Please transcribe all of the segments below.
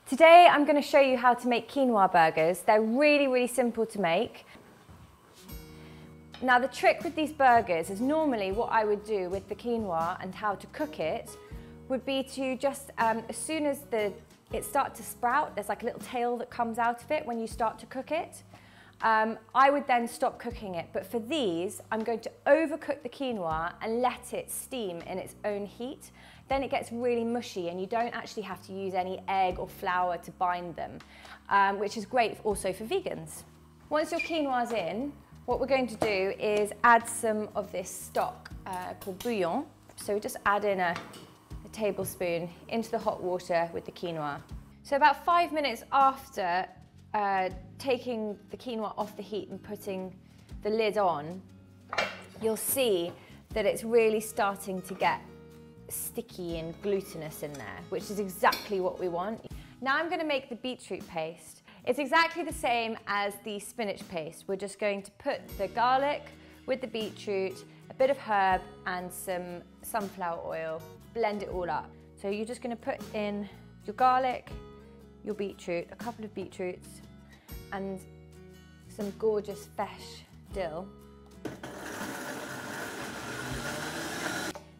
Today I'm going to show you how to make quinoa burgers. They're really, really simple to make. Now the trick with these burgers is normally what I would do with the quinoa and how to cook it would be to just, as soon as it starts to sprout, there's like a little tail that comes out of it when you start to cook it. I would then stop cooking it, but for these, I'm going to overcook the quinoa and let it steam in its own heat. Then it gets really mushy and you don't actually have to use any egg or flour to bind them, which is great also for vegans. Once your quinoa's in, what we're going to do is add some of this stock called bouillon. So we just add in a tablespoon into the hot water with the quinoa. So about 5 minutes after taking the quinoa off the heat and putting the lid on, you'll see that it's really starting to get sticky and glutinous in there, which is exactly what we want. Now I'm going to make the beetroot paste. It's exactly the same as the spinach paste. We're just going to put the garlic with the beetroot, a bit of herb and some sunflower oil, blend it all up. So you're just going to put in your garlic, your beetroot, a couple of beetroots and some gorgeous fresh dill.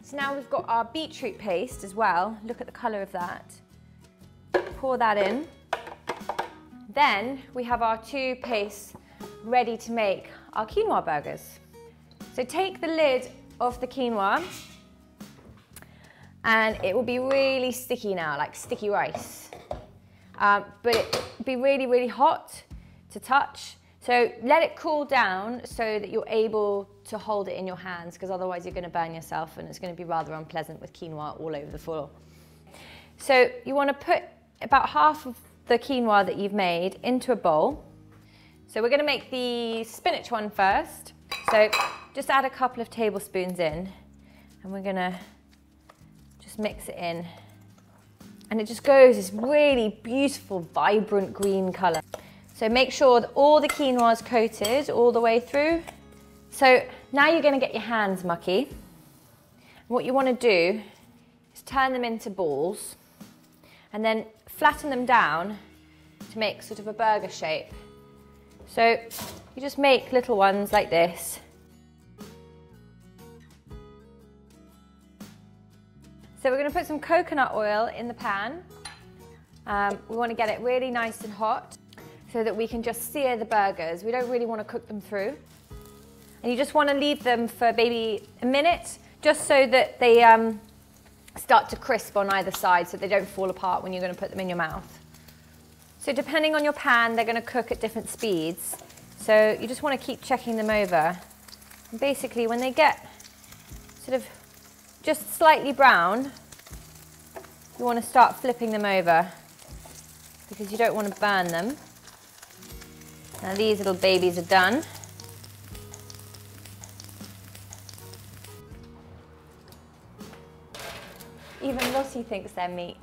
So now we've got our beetroot paste as well. Look at the colour of that. Pour that in. Then we have our two pastes ready to make our quinoa burgers. So take the lid off the quinoa and it will be really sticky now, like sticky rice. But it will be really, really hot to touch. So let it cool down so that you're able to hold it in your hands, because otherwise you're going to burn yourself and it's going to be rather unpleasant with quinoa all over the floor. So you want to put about half of the quinoa that you've made into a bowl. So we're going to make the spinach one first. So just add a couple of tablespoons in and we're going to just mix it in. And it just goes this really beautiful, vibrant green colour. So make sure that all the quinoa is coated all the way through. So now you're going to get your hands mucky. What you want to do is turn them into balls and then flatten them down to make sort of a burger shape. So you just make little ones like this. So we're going to put some coconut oil in the pan. We want to get it really nice and hot so that we can just sear the burgers. We don't really want to cook them through. And you just want to leave them for maybe a minute, just so that they start to crisp on either side so they don't fall apart when you're going to put them in your mouth. So depending on your pan, they're going to cook at different speeds. So you just want to keep checking them over. And basically when they get sort of just slightly brown, you want to start flipping them over because you don't want to burn them. Now these little babies are done. Even Lottie thinks they're meat.